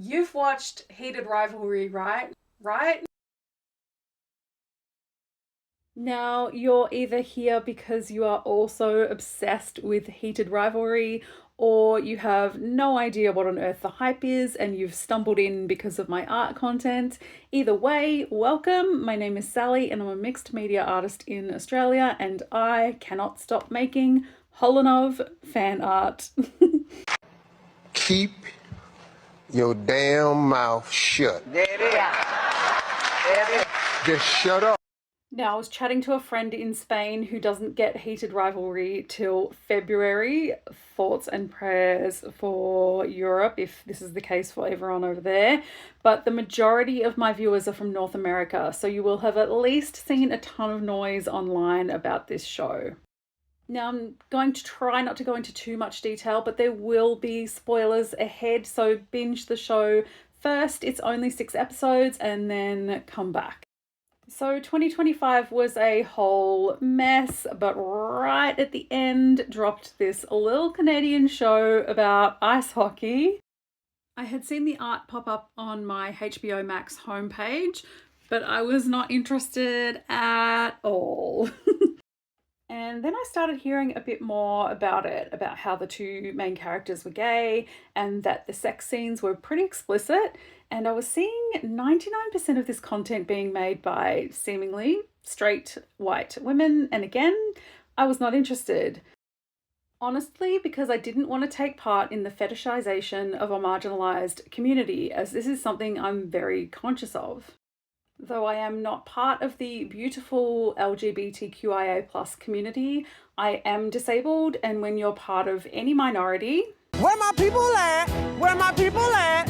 You've watched Heated Rivalry, right? Right? Now, you're either here because you are also obsessed with Heated Rivalry, or you have no idea what on earth the hype is and you've stumbled in because of my art content. Either way, welcome. My name is Sally and I'm a mixed media artist in Australia, and I cannot stop making Hollanov fan art. Keep your damn mouth shut. There it is. There it is. Just shut up. Now, I was chatting to a friend in Spain who doesn't get Heated Rivalry till February. Thoughts and prayers for Europe, if this is the case for everyone over there. But the majority of my viewers are from North America, so you will have at least seen a ton of noise online about this show. Now, I'm going to try not to go into too much detail, but there will be spoilers ahead, so binge the show first. It's only 6 episodes, and then come back. So 2025 was a whole mess, but right at the end dropped this little Canadian show about ice hockey. I had seen the art pop up on my HBO Max homepage, but I was not interested at all. And then I started hearing a bit more about it, about how the two main characters were gay and that the sex scenes were pretty explicit. And I was seeing 99% of this content being made by seemingly straight white women. And again, I was not interested. Honestly, because I didn't want to take part in the fetishization of a marginalized community, as this is something I'm very conscious of. Though I am not part of the beautiful LGBTQIA plus community, I am disabled, and when you're part of any minority, Where my people at? Where my people at?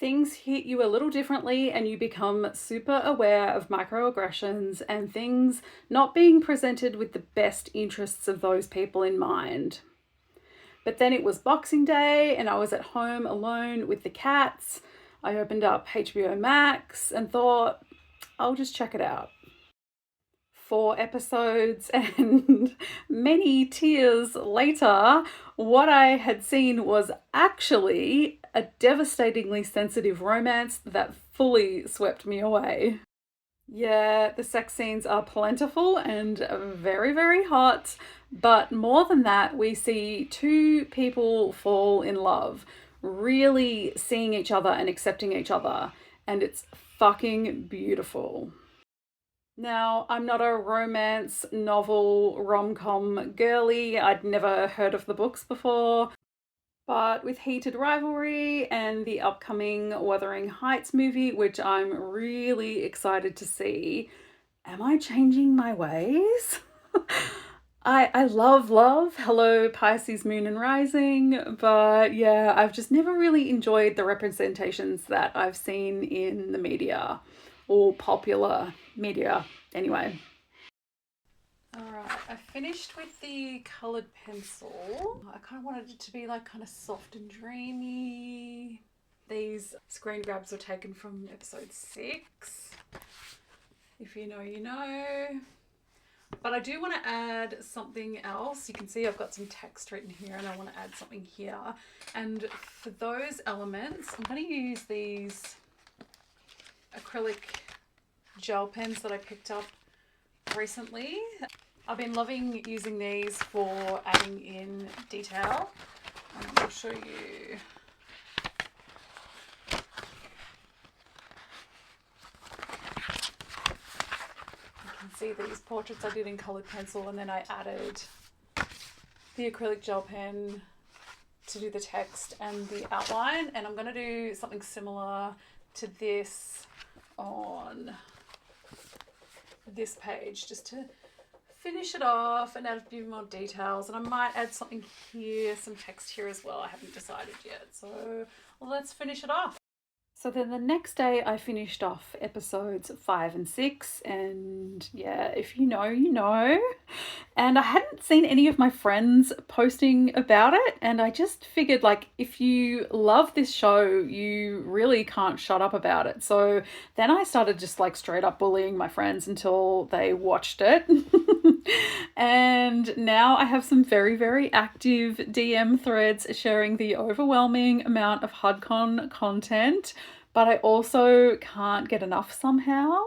things hit you a little differently and you become super aware of microaggressions and things not being presented with the best interests of those people in mind. But then it was Boxing Day and I was at home alone with the cats. I opened up HBO Max and thought, I'll just check it out. 4 episodes and many tears later, what I had seen was actually a devastatingly sensitive romance that fully swept me away. Yeah, the sex scenes are plentiful and very, very hot, but more than that, we see 2 people fall in love, really seeing each other and accepting each other, and it's fucking beautiful. Now, I'm not a romance novel rom-com girly. I'd never heard of the books before, but with Heated Rivalry and the upcoming Wuthering Heights movie, which I'm really excited to see, am I changing my ways? I love love. Hello, Pisces, Moon and Rising. But yeah, I've just never really enjoyed the representations that I've seen in the media or popular media anyway. Alright, I finished with the coloured pencil. I kind of wanted it to be like kind of soft and dreamy. These screen grabs were taken from episode 6. If you know, you know. But I do want to add something else. You can see I've got some text written here and I want to add something here. And for those elements, I'm going to use these acrylic gel pens that I picked up recently. I've been loving using these for adding in detail. I'll show you. See these portraits I did in coloured pencil, and then I added the acrylic gel pen to do the text and the outline, and I'm going to do something similar to this on this page just to finish it off and add a few more details, and I might add something here, some text here as well. I haven't decided yet, so let's finish it off. So then the next day I finished off episodes 5 and 6, and yeah, if you know, you know. And I hadn't seen any of my friends posting about it, and I just figured, like, if you love this show, you really can't shut up about it. So then I started just like straight up bullying my friends until they watched it. And now I have some very, very active DM threads sharing the overwhelming amount of HudCon content, but I also can't get enough somehow.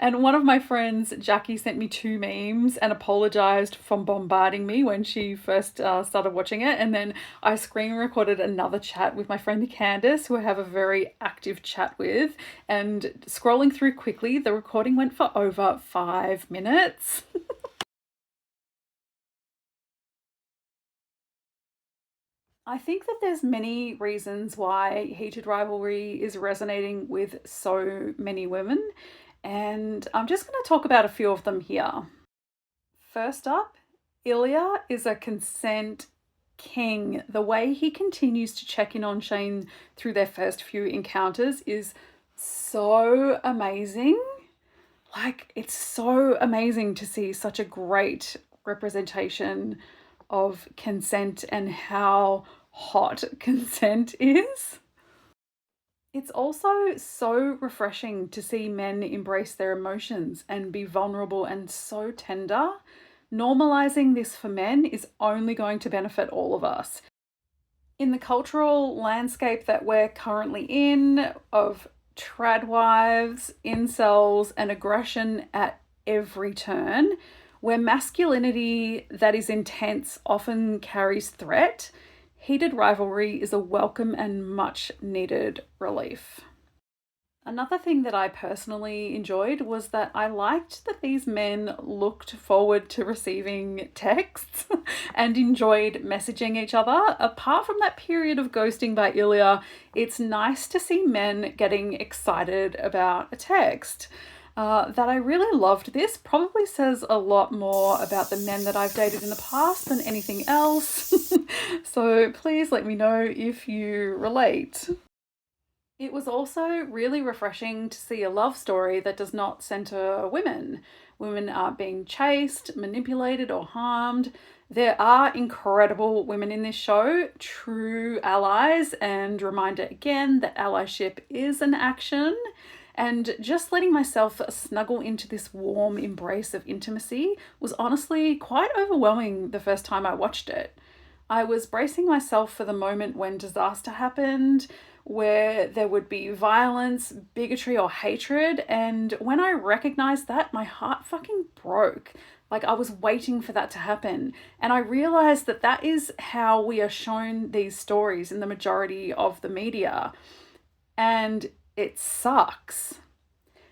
And one of my friends, Jackie, sent me 2 memes and apologized for bombarding me when she first started watching it. And then I screen recorded another chat with my friend Candace, who I have a very active chat with. And scrolling through quickly, the recording went for over 5 minutes. I think that there's many reasons why Heated Rivalry is resonating with so many women, and I'm just going to talk about a few of them here. First up, Ilya is a consent king. The way he continues to check in on Shane through their first few encounters is so amazing. Like, it's so amazing to see such a great representation of consent and how hot consent is. It's also so refreshing to see men embrace their emotions and be vulnerable and so tender. Normalizing this for men is only going to benefit all of us. In the cultural landscape that we're currently in, of trad wives, incels, and aggression at every turn, where masculinity that is intense often carries threat, Heated Rivalry is a welcome and much needed relief. Another thing that I personally enjoyed was that I liked that these men looked forward to receiving texts and enjoyed messaging each other. Apart from that period of ghosting by Ilya, it's nice to see men getting excited about a text. That I really loved this probably says a lot more about the men that I've dated in the past than anything else. So please let me know if you relate. It was also really refreshing to see a love story that does not centre women. Women aren't being chased, manipulated, or harmed. There are incredible women in this show, true allies, and reminder again that allyship is an action. And just letting myself snuggle into this warm embrace of intimacy was honestly quite overwhelming the first time I watched it. I was bracing myself for the moment when disaster happened, where there would be violence, bigotry, or hatred, and when I recognized that, my heart fucking broke. Like, I was waiting for that to happen. And I realized that that is how we are shown these stories in the majority of the media. And it sucks.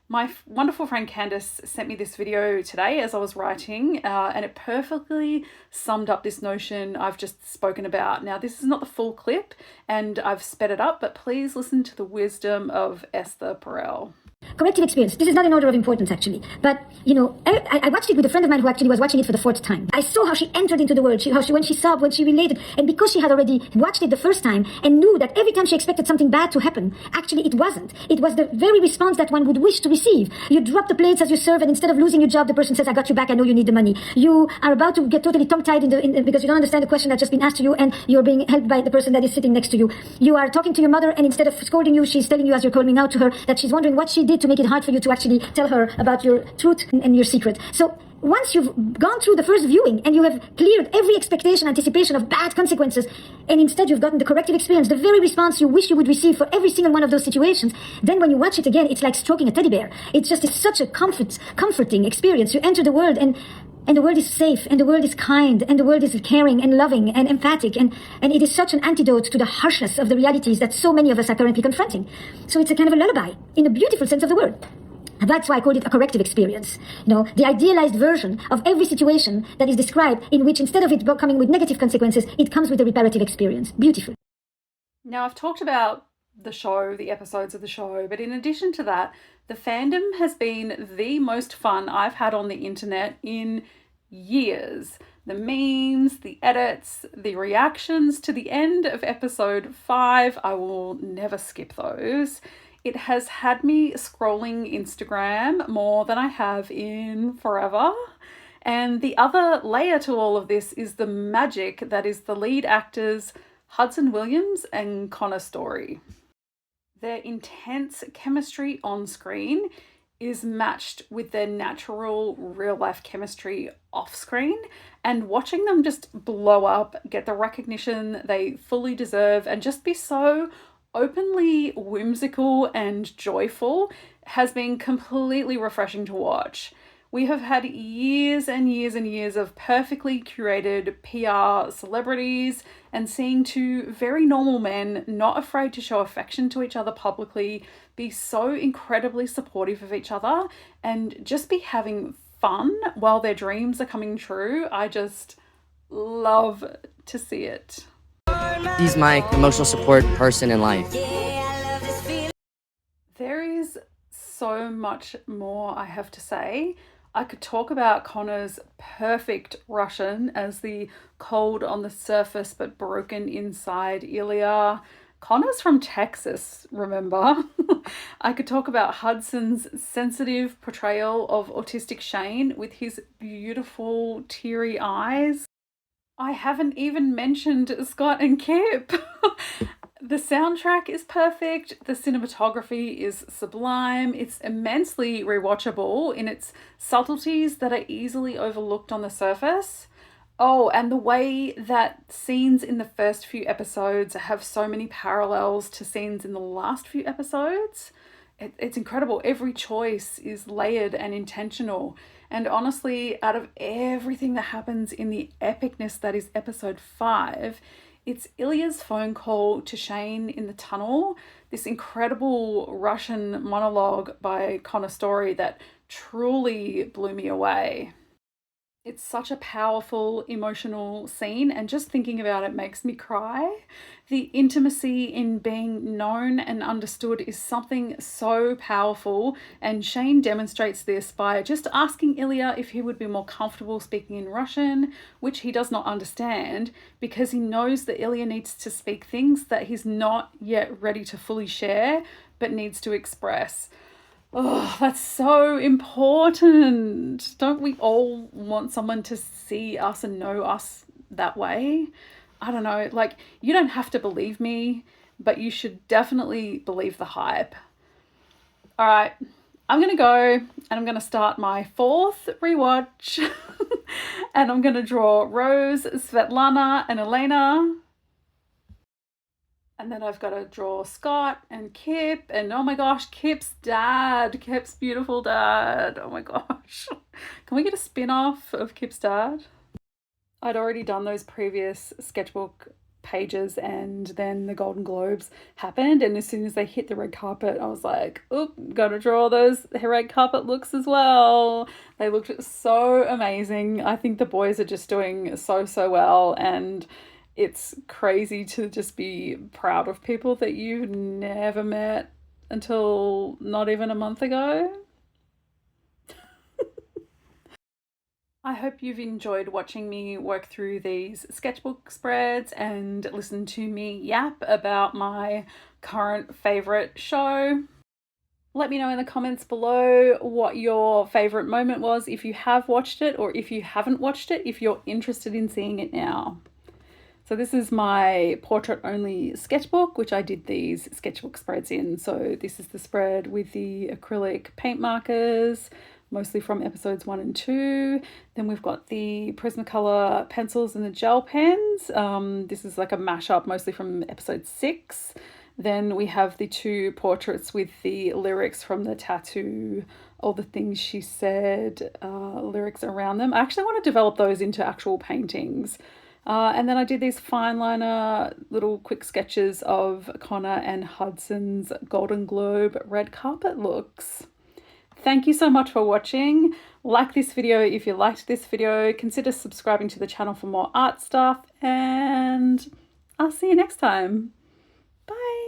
My wonderful friend Candace sent me this video today as I was writing, and it perfectly summed up this notion I've just spoken about. Now, this is not the full clip, and I've sped it up, but please listen to the wisdom of Esther Perel. Corrective experience. This is not in order of importance, actually. But, I watched it with a friend of mine who actually was watching it for the 4th time. I saw how she entered into the world, when she sobbed, when she related. And because she had already watched it the first time and knew that every time she expected something bad to happen, actually it wasn't. It was the very response that one would wish to receive. You drop the plates as you serve, and instead of losing your job, the person says, I got you back, I know you need the money. You are about to get totally tongue-tied because you don't understand the question that's just been asked to you, and you're being helped by the person that is sitting next to you. You are talking to your mother, and instead of scolding you, she's telling you, as you're calling out to her, that she's wondering what she did to make it hard for you to actually tell her about your truth and your secret. So once you've gone through the first viewing and you have cleared every expectation, anticipation of bad consequences, and instead you've gotten the corrective experience, the very response you wish you would receive for every single one of those situations, then when you watch it again, it's like stroking a teddy bear. It's such a comforting experience. You enter the world, and the world is safe, and the world is kind, and the world is caring and loving and emphatic, and it is such an antidote to the harshness of the realities that so many of us are currently confronting. So it's a kind of a lullaby, in a beautiful sense of the word. And that's why I called it a corrective experience. The idealized version of every situation that is described, in which instead of it coming with negative consequences, it comes with a reparative experience. Beautiful. Now, I've talked about the show, the episodes of the show, but in addition to that, the fandom has been the most fun I've had on the internet in years. The memes, the edits, the reactions to the end of episode 5, I will never skip those. It has had me scrolling Instagram more than I have in forever. And the other layer to all of this is the magic that is the lead actors Hudson Williams and Storrie. Their intense chemistry on screen is matched with their natural real life chemistry off screen, and watching them just blow up, get the recognition they fully deserve, and just be so openly whimsical and joyful has been completely refreshing to watch. We have had years and years and years of perfectly curated PR celebrities, and seeing two very normal men not afraid to show affection to each other publicly, be so incredibly supportive of each other, and just be having fun while their dreams are coming true. I just love to see it. He's my emotional support person in life. There is so much more I have to say. I could talk about Connor's perfect Russian as the cold on the surface but broken inside Ilya. Connor's from Texas, remember? I could talk about Hudson's sensitive portrayal of autistic Shane with his beautiful teary eyes. I haven't even mentioned Scott and Kip. The soundtrack is perfect, the cinematography is sublime, it's immensely rewatchable in its subtleties that are easily overlooked on the surface. Oh, and the way that scenes in the first few episodes have so many parallels to scenes in the last few episodes. It's incredible. Every choice is layered and intentional. And honestly, out of everything that happens in the epicness that is episode 5, it's Ilya's phone call to Shane in the tunnel, this incredible Russian monologue by Connor Storrie that truly blew me away. It's such a powerful, emotional scene, and just thinking about it makes me cry. The intimacy in being known and understood is something so powerful, and Shane demonstrates this by just asking Ilya if he would be more comfortable speaking in Russian, which he does not understand, because he knows that Ilya needs to speak things that he's not yet ready to fully share, but needs to express. Oh, that's so important. Don't we all want someone to see us and know us that way? I don't know, like, you don't have to believe me, but you should definitely believe the hype. All right, I'm going to go and I'm going to start my 4th rewatch and I'm going to draw Rose, Svetlana and Elena. And then I've got to draw Scott and Kip, and oh my gosh, Kip's dad, Kip's beautiful dad. Oh my gosh. Can we get a spin-off of Kip's dad? I'd already done those previous sketchbook pages, and then the Golden Globes happened, and as soon as they hit the red carpet, I was like, oop, gotta draw those red carpet looks as well. They looked so amazing. I think the boys are just doing so well, and it's crazy to just be proud of people that you've never met until not even a month ago. I hope you've enjoyed watching me work through these sketchbook spreads and listen to me yap about my current favourite show. Let me know in the comments below what your favourite moment was, if you have watched it, or if you haven't watched it, if you're interested in seeing it now. So this is my portrait only sketchbook, which I did these sketchbook spreads in. So this is the spread with the acrylic paint markers, mostly from episodes 1 and 2. Then we've got the Prismacolor pencils and the gel pens. This is like a mashup, mostly from episode 6. Then we have the 2 portraits with the lyrics from the tattoo, all the things she said, lyrics around them. I actually want to develop those into actual paintings. And then I did these fine liner little quick sketches of Connor and Hudson's Golden Globe red carpet looks. Thank you so much for watching. Like this video if you liked this video. Consider subscribing to the channel for more art stuff, and I'll see you next time. Bye.